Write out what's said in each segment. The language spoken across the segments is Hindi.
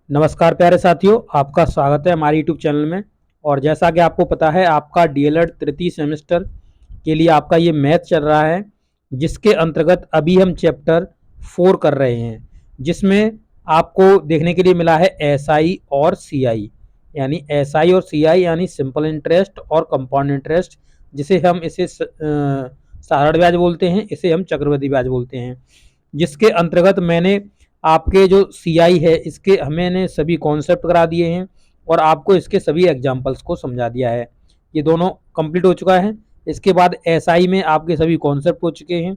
नमस्कार प्यारे साथियों, आपका स्वागत है हमारे यूट्यूब चैनल में। और जैसा कि आपको पता है, आपका डीएलएड तृतीय सेमेस्टर के लिए आपका ये मैथ चल रहा है, जिसके अंतर्गत अभी हम चैप्टर 4 कर रहे हैं, जिसमें आपको देखने के लिए मिला है एसआई और सीआई। यानी एसआई और सीआई यानी सिंपल इंटरेस्ट और कंपाउंड इंटरेस्ट, जिसे हम इसे साधारण ब्याज बोलते हैं, इसे हम चक्रवृद्धि ब्याज बोलते हैं। जिसके अंतर्गत मैंने आपके जो सीआई है, इसके मैंने सभी कॉन्सेप्ट करा दिए हैं और आपको इसके सभी एग्जाम्पल्स को समझा दिया है। ये दोनों कंप्लीट हो चुका है। इसके बाद एसआई में आपके सभी कॉन्सेप्ट हो चुके हैं,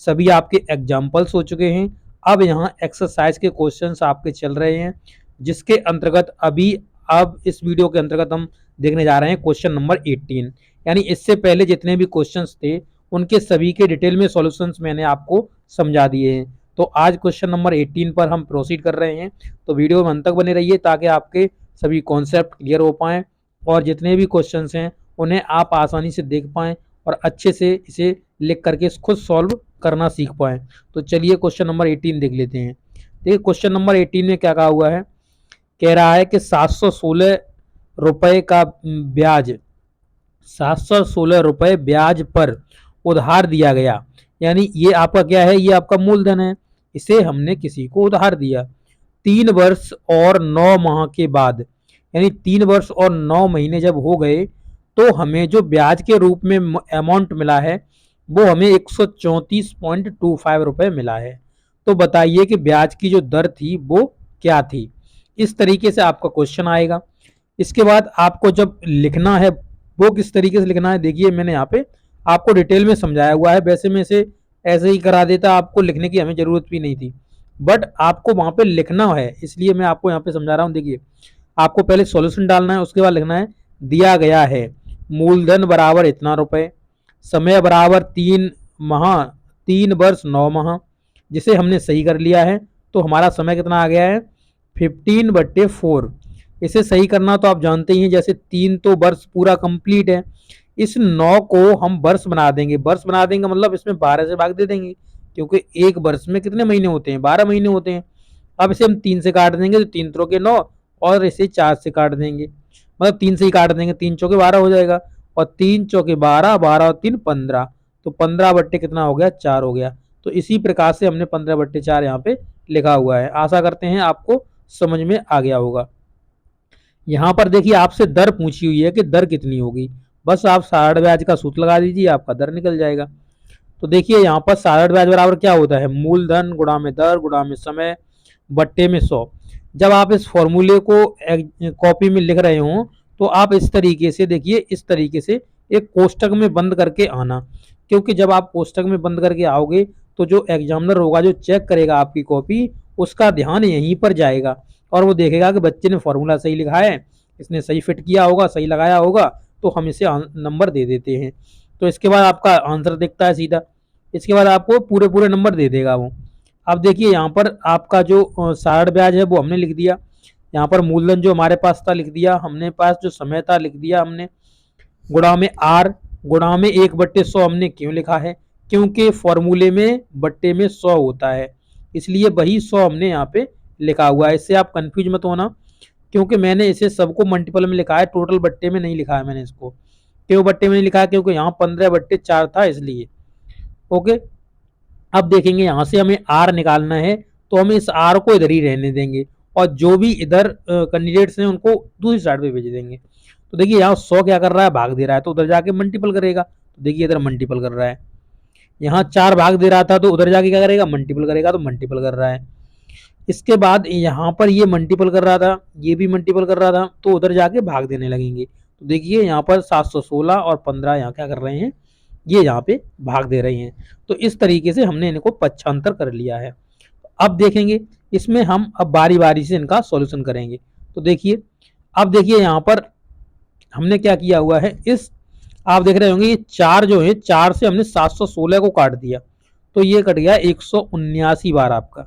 सभी आपके एग्जाम्पल्स हो चुके हैं। अब यहाँ एक्सरसाइज के क्वेश्चंस आपके चल रहे हैं, जिसके अंतर्गत अब इस वीडियो के अंतर्गत हम देखने जा रहे हैं क्वेश्चन नंबर 18। यानी इससे पहले जितने भी क्वेश्चंस थे, उनके सभी के डिटेल में सॉल्यूशंस मैंने आपको समझा दिए हैं। तो आज क्वेश्चन नंबर 18 पर हम प्रोसीड कर रहे हैं। तो वीडियो में अंत तक बने रहिए ताकि आपके सभी कॉन्सेप्ट क्लियर हो पाएँ और जितने भी क्वेश्चंस हैं उन्हें आप आसानी से देख पाएँ और अच्छे से इसे लिख करके खुद सॉल्व करना सीख पाएँ। तो चलिए क्वेश्चन नंबर 18 देख लेते हैं। देखिए क्वेश्चन नंबर 18 में क्या कहा हुआ है। कह रहा है कि 716 रुपए का ब्याज 716 रुपए ब्याज पर उधार दिया गया। यानी ये आपका क्या है, ये आपका मूलधन है, इसे हमने किसी को उधार दिया। 3 वर्ष और 9 माह के बाद, यानी 3 वर्ष और 9 महीने जब हो गए, तो हमें जो ब्याज के रूप में अमाउंट मिला है, वो हमें 134.25 रुपए मिला है। तो बताइए कि ब्याज की जो दर थी वो क्या थी। इस तरीके से आपका क्वेश्चन आएगा। इसके बाद आपको जब लिखना है, वो किस तरीके से लिखना है, देखिए मैंने यहाँ पे आपको डिटेल में समझाया हुआ है। वैसे में से ऐसे ही करा देता, आपको लिखने की हमें जरूरत भी नहीं थी, बट आपको वहां पे लिखना है, इसलिए मैं आपको यहाँ पे समझा रहा हूँ। देखिए आपको पहले सॉल्यूशन डालना है, उसके बाद लिखना है दिया गया है मूलधन बराबर इतना रुपए, समय बराबर 3 माह, 3 वर्ष 9 माह, जिसे हमने सही कर लिया है। तो हमारा समय कितना आ गया है, 15/4। इसे सही करना तो आप जानते ही हैं, जैसे 3 तो वर्ष पूरा कंप्लीट है, इस 9 को हम वर्ष बना देंगे। वर्ष बना देंगे मतलब इसमें 12 से भाग दे देंगे, क्योंकि एक वर्ष में कितने महीने होते हैं, 12 महीने होते हैं। अब इसे हम 3 से काट देंगे तो 3 3 9, और इसे 4 से काट देंगे, मतलब 3 से ही काट देंगे, 3 4 12 हो जाएगा, और 3 4 12, 12 और 3 15, तो 15 बट्टे कितना हो गया, 4 हो गया। तो इसी प्रकार से हमने 15/4 यहाँ पे लिखा हुआ है। आशा करते हैं आपको समझ में आ गया होगा। यहाँ पर देखिए आपसे दर पूछी हुई है कि दर कितनी होगी, बस आप साधारण ब्याज का सूत्र लगा दीजिए, आपका दर निकल जाएगा। तो देखिए यहाँ पर साधारण ब्याज बराबर क्या होता है, मूलधन गुणा में दर गुणा में समय बट्टे में 100। जब आप इस फॉर्मूले को कॉपी में लिख रहे हो, तो आप इस तरीके से देखिए, इस तरीके से एक कोष्टक में बंद करके आना, क्योंकि जब आप कोष्टक में बंद करके आओगे तो जो एग्जामिनर होगा, जो चेक करेगा आपकी कॉपी, उसका ध्यान यहीं पर जाएगा और वो देखेगा कि बच्चे ने फॉर्मूला सही लिखा है, इसने सही फिट किया होगा, सही लगाया होगा, तो हम इसे नंबर दे देते हैं। तो इसके बाद आपका आंसर दिखता है सीधा, इसके बाद आपको पूरे पूरे नंबर दे देगा वो। अब देखिए यहाँ पर आपका जो साधारण ब्याज है वो हमने लिख दिया, यहाँ पर मूलधन जो हमारे पास था लिख दिया हमने, पास जो समय था लिख दिया हमने, गुणा में आर, गुणा में 1/100 हमने क्यों लिखा है, क्योंकि फॉर्मूले में बट्टे में 100 होता है, इसलिए वही 100 हमने यहाँ पे लिखा हुआ है। इससे आप कंफ्यूज मत होना, क्योंकि मैंने इसे सबको मल्टीपल में लिखा है, टोटल बट्टे में नहीं लिखा है मैंने इसको। क्यों बट्टे में नहीं लिखा है, क्योंकि यहाँ 15/4 था इसलिए। ओके, अब देखेंगे यहाँ से हमें आर निकालना है, तो हम इस आर को इधर ही रहने देंगे और जो भी इधर कैंडिडेट्स हैं उनको दूसरी साइड पे भेज देंगे। तो देखिए यहाँ 100 क्या कर रहा है, भाग दे रहा है, तो उधर जाके मल्टीपल करेगा। तो देखिए इधर मल्टीपल कर रहा है, यहाँ 4 भाग दे रहा था, तो उधर जाके क्या करेगा, मल्टीपल करेगा, तो मल्टीपल कर रहा है। इसके बाद यहाँ पर ये मल्टीपल कर रहा था, ये भी मल्टीपल कर रहा था, तो उधर जाके भाग देने लगेंगे। तो देखिए यहाँ पर 716 और 15 यहाँ क्या कर रहे हैं, ये यहाँ पे भाग दे रही हैं। तो इस तरीके से हमने इनको पक्षांतर कर लिया है। अब देखेंगे इसमें हम अब बारी बारी से इनका सॉल्यूशन करेंगे। तो देखिए अब देखिए यहाँ पर हमने क्या किया हुआ है, इस आप देख रहे होंगे ये 4 जो है, 4 से हमने 716 को काट दिया, तो ये कट गया 179 बार आपका,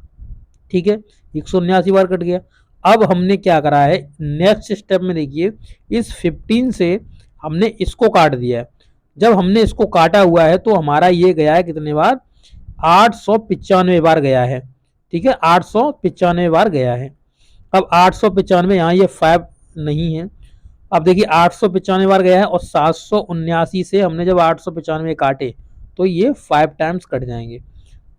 ठीक है, 179 बार कट गया। अब हमने क्या करा है, नेक्स्ट स्टेप में देखिए इस 15 से हमने इसको काट दिया है। जब हमने इसको काटा हुआ है तो हमारा ये गया है कितने बार, 895 बार गया है, ठीक है, 895 बार गया है। अब 895 यहाँ ये 5 नहीं है। अब देखिए 895 बार गया है और 779 से हमने जब 895 काटे तो ये 5 टाइम्स कट जाएंगे,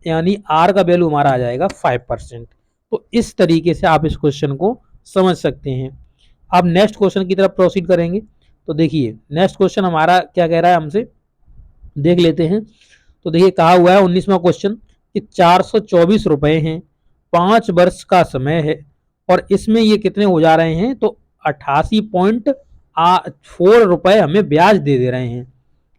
यानी आर का वैल्यू हमारा आ जाएगा 5%। तो इस तरीके से आप इस क्वेश्चन को समझ सकते हैं। अब नेक्स्ट क्वेश्चन की तरफ प्रोसीड करेंगे। तो देखिए नेक्स्ट क्वेश्चन हमारा क्या कह रहा है हमसे, देख लेते हैं। तो देखिए कहा हुआ है 19वां क्वेश्चन कि 424 रुपए हैं, 5 वर्ष का समय है और इसमें ये कितने हो जा रहे हैं, तो 88.4 रुपए हमें ब्याज दे रहे हैं।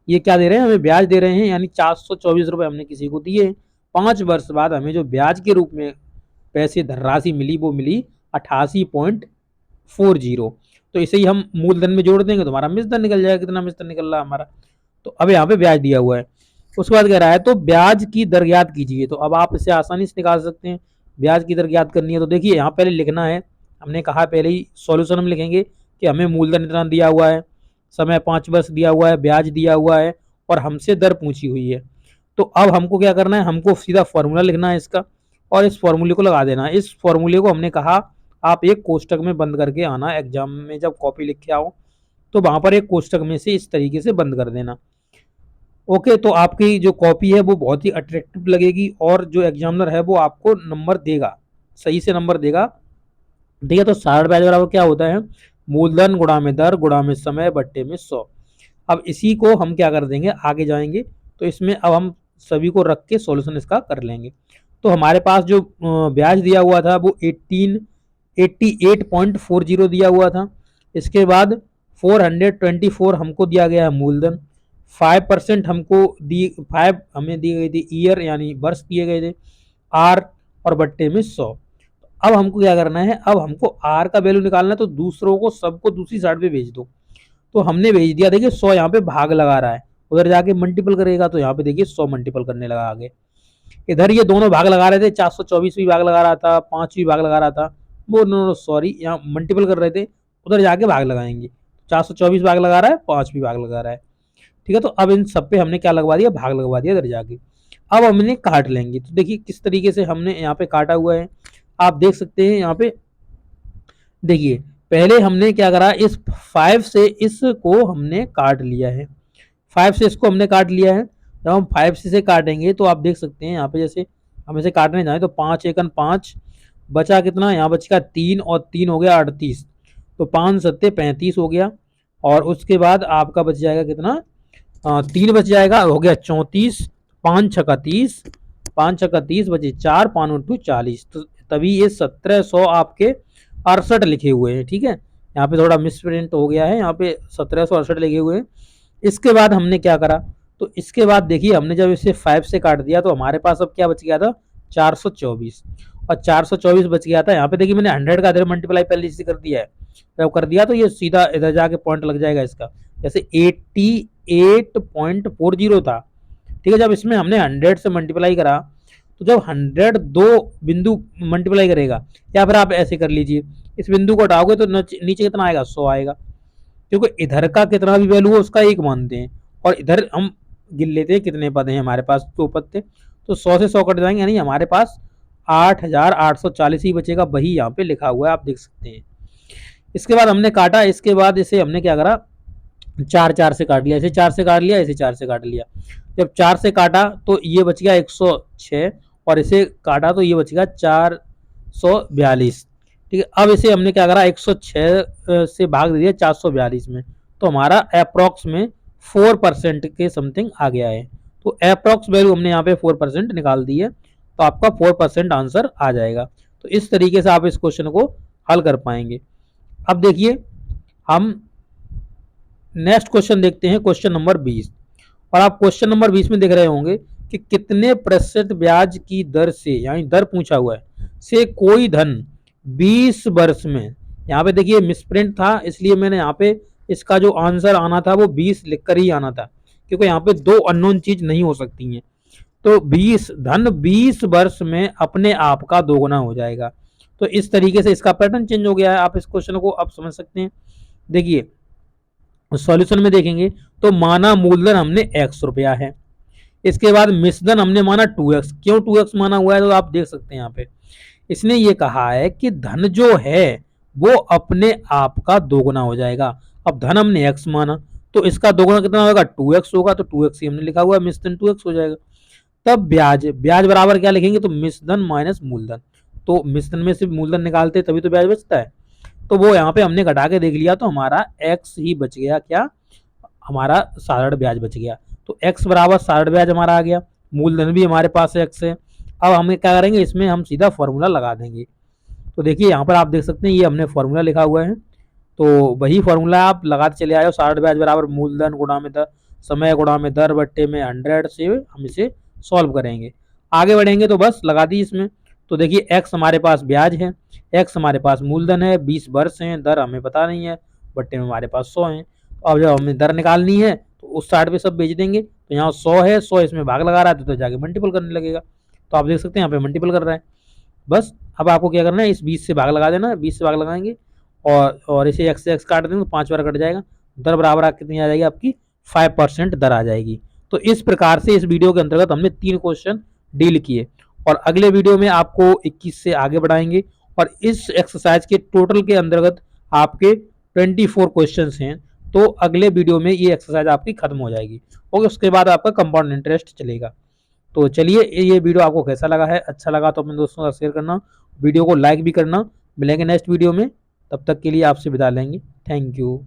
ये क्या दे रहे हैं, हमें ब्याज दे रहे हैं, यानी 424 रुपए हमने किसी को दिए, 5 वर्ष बाद हमें जो ब्याज के रूप में पैसे धनराशि मिली वो मिली 88.40। तो इसे ही हम मूलधन में जोड़ देंगे तो हमारा मिश्रधन निकल जाएगा, कितना मिश्रधन निकल रहा है हमारा। तो अब यहाँ पे ब्याज दिया हुआ है। उसके बाद कह रहा है तो ब्याज की दर ज्ञात कीजिए। तो अब आप इसे आसानी से निकाल सकते हैं, ब्याज की दर ज्ञात करनी है। तो देखिए यहाँ पहले लिखना है, हमने कहा पहले ही सॉल्यूशन हम लिखेंगे कि हमें मूलधन इतना दिया हुआ है, समय 5 वर्ष दिया हुआ है, ब्याज दिया हुआ है और हमसे दर पूछी हुई है। तो अब हमको क्या करना है, हमको सीधा फॉर्मूला लिखना है इसका और इस फॉर्मूले को लगा देना है। इस फॉर्मूले को हमने कहा आप एक कोष्टक में बंद करके आना, एग्जाम में जब कॉपी लिख के आओ तो वहां पर एक कोष्टक में से इस तरीके से बंद कर देना। ओके, तो आपकी जो कॉपी है वो बहुत ही अट्रैक्टिव लगेगी और जो एग्जामिनर है वो आपको नंबर देगा, सही से नंबर देगा। देखिए तो सारण ब्याज बराबर क्या होता है, मूलधन गुणा में दर गुणा में समय बट्टे में 100। अब इसी को हम क्या कर देंगे, आगे जाएंगे तो इसमें अब हम सभी को रख के सॉल्यूशन इसका कर लेंगे। तो हमारे पास जो ब्याज दिया हुआ था वो 88.40 दिया हुआ था। इसके बाद 424 हमको दिया गया है मूलधन, 5% हमको दी, 5 हमें दी गई थी ईयर यानी वर्ष दिए गए थे, आर और बट्टे में 100। अब हमको क्या करना है, अब हमको आर का वैल्यू निकालना है, तो दूसरों को सबको दूसरी साइड पे भेज दो। तो हमने भेज दिया, देखिए 100 यहाँ पे भाग लगा रहा है, उधर जाके मल्टीपल करेगा तो यहाँ पे देखिए 100 मल्टीपल करने लगा आगे। इधर ये दोनों भाग लगा रहे थे, 424 भी भाग लगा रहा था, 5 भी भाग लगा रहा था, वो नो सॉरी यहाँ मल्टीपल कर रहे थे, उधर जाके भाग लगाएंगे। 424 भाग लगा रहा है, 5 भी भाग लगा रहा है, ठीक है। तो अब इन सब पे हमने क्या लगवा दिया, भाग लगवा दिया इधर जाके। अब हमने काट लेंगे, तो देखिए किस तरीके से हमने यहाँ पे काटा हुआ है, आप देख सकते हैं यहाँ पे। देखिए पहले हमने क्या करा, इस 5 से इसको हमने काट लिया है, 5 से इसको हमने काट लिया है। जब हम 5 से काटेंगे तो आप देख सकते हैं यहाँ पे, जैसे हम इसे काटने जाए तो 5 एकन 5 बचा, कितना यहाँ बचेगा 3 और 3 हो गया 38, तो 5 सत्ते 35 हो गया। और उसके बाद आपका बच जाएगा कितना, 3 बच जाएगा, हो गया 34, 5 छक्का 30, 5 छक्का 30 बचे 4, 5 उनटू 40, तो तभी ये 1700 आपके 68 लिखे हुए हैं, ठीक है। यहाँ पे थोड़ा मिसप्रिंट हो गया है, यहाँ पे 1768 लिखे हुए हैं। इसके बाद हमने क्या करा, तो इसके बाद देखिए हमने जब इसे 5 से काट दिया तो हमारे पास अब क्या बच गया था, 424, और 424 बच गया था। यहाँ पे देखिए मैंने 100 का इधर मल्टीप्लाई पहले से कर दिया है, जब कर दिया तो ये सीधा इधर जाके पॉइंट लग जाएगा इसका, जैसे 88.40 था, ठीक है। जब इसमें हमने 100 से मल्टीप्लाई करा तो जब 100 दो बिंदु मल्टीप्लाई करेगा, या फिर आप ऐसे कर लीजिए, इस बिंदु को हटाओगे तो नीचे कितना आएगा, 100 आएगा, क्योंकि इधर का कितना भी वैल्यू हो उसका एक मानते हैं, और इधर हम गिन लेते हैं कितने पद हैं हमारे पास, 2 पद थे, तो 100 से 100 कट जाएंगे, यानी हमारे पास 8840 ही बचेगा, वही यहाँ पे लिखा हुआ है, आप देख सकते हैं। इसके बाद हमने काटा, इसके बाद इसे हमने क्या करा, 4 से काट लिया, इसे 4 से काट लिया, इसे 4 से काट लिया। जब 4 से काटा तो ये बच गया 106, और इसे काटा तो ये बच गया 442, ठीक है। अब इसे हमने क्या करा, 106 से भाग दिया 442 में, तो हमारा अप्रॉक्स में 4% के समथिंग आ गया है। तो अप्रॉक्स वैल्यू हमने यहाँ पे 4% निकाल दी है, तो आपका 4% आंसर आ जाएगा। तो इस तरीके से आप इस क्वेश्चन को हल कर पाएंगे। अब देखिए हम नेक्स्ट क्वेश्चन देखते हैं, क्वेश्चन नंबर 20। और आप क्वेश्चन नंबर 20 में देख रहे होंगे कि कितने प्रतिशत ब्याज की दर से, यानी दर पूछा हुआ है, से कोई धन 20 वर्ष में, यहाँ पे देखिए मिसप्रिंट था इसलिए मैंने यहाँ पे इसका जो आंसर आना था वो 20 लिखकर ही आना था, क्योंकि यहाँ पे 2 अननोन चीज नहीं हो सकती हैं। तो 20 वर्ष में अपने आप का दोगुना हो जाएगा। तो इस तरीके से इसका पैटर्न चेंज हो गया है, आप इस क्वेश्चन को आप समझ सकते हैं। देखिए सॉल्यूशन में देखेंगे तो माना मूलधन हमने x रुपया है, इसके बाद मिश्रधन हमने माना 2x, क्यों 2x माना हुआ है तो आप देख सकते हैं यहाँ पे। इसने ये कहा है कि धन जो है वो अपने आप का दोगुना हो जाएगा। अब धन हमने x माना तो इसका दोगुना कितना होगा, 2x होगा, तो 2x ही हमने लिखा हुआ है, मिश्रधन 2x हो जाएगा। तब ब्याज, ब्याज बराबर क्या लिखेंगे, तो मिश्रधन माइनस मूलधन। तो मिश्रधन में से मूलधन निकालते तभी तो ब्याज बचता है, तो वो यहाँ पे हमने घटा के देख लिया, तो हमारा x ही बच गया, क्या, हमारा साधारण ब्याज बच गया। तो x बराबर साधारण ब्याज हमारा आ गया, मूलधन भी हमारे पास x है। अब हम क्या करेंगे, इसमें हम सीधा फॉर्मूला लगा देंगे। तो देखिए यहाँ पर आप देख सकते हैं, ये हमने फॉर्मूला लिखा हुआ है, तो वही फॉर्मूला आप लगाते चले आए हो, साधारण ब्याज बराबर मूलधन गुणा में दर, समय गुणा में दर बट्टे में 100 से हम इसे सॉल्व करेंगे। आगे बढ़ेंगे तो बस लगा दी इसमें। तो देखिए x हमारे पास ब्याज है, x हमारे पास मूलधन है, 20 वर्ष हैं, दर हमें पता नहीं है, बट्टे में हमारे पास 100 है। अब जब हमें दर निकालनी है तो उस साइड पे सब बेच देंगे, तो यहाँ 100 है, 100 इसमें भाग लगा रहा है तो जाके मल्टीपल करने लगेगा। तो आप देख सकते हैं यहाँ पे मल्टीपल कर रहा है। बस अब आपको क्या करना है, इस 20 से भाग लगा देना, 20 से भाग लगाएंगे और इसे x से x काट देंगे तो 5 बार कट जाएगा, दर बराबर कितनी आ जाएगी आपकी, 5% दर आ जाएगी। तो इस प्रकार से इस वीडियो के अंतर्गत हमने 3 क्वेश्चन डील किए, और अगले वीडियो में आपको 21 से आगे बढ़ाएंगे, और इस एक्सरसाइज के टोटल के अंतर्गत आपके 24 क्वेश्चन हैं। तो अगले वीडियो में ये एक्सरसाइज आपकी खत्म हो जाएगी, और उसके बाद आपका कंपाउंड इंटरेस्ट चलेगा। तो चलिए, ये वीडियो आपको कैसा लगा है, अच्छा लगा तो अपने दोस्तों का शेयर करना, वीडियो को लाइक भी करना। मिलेंगे नेक्स्ट वीडियो में, तब तक के लिए आपसे विदा लेंगे। Thank you.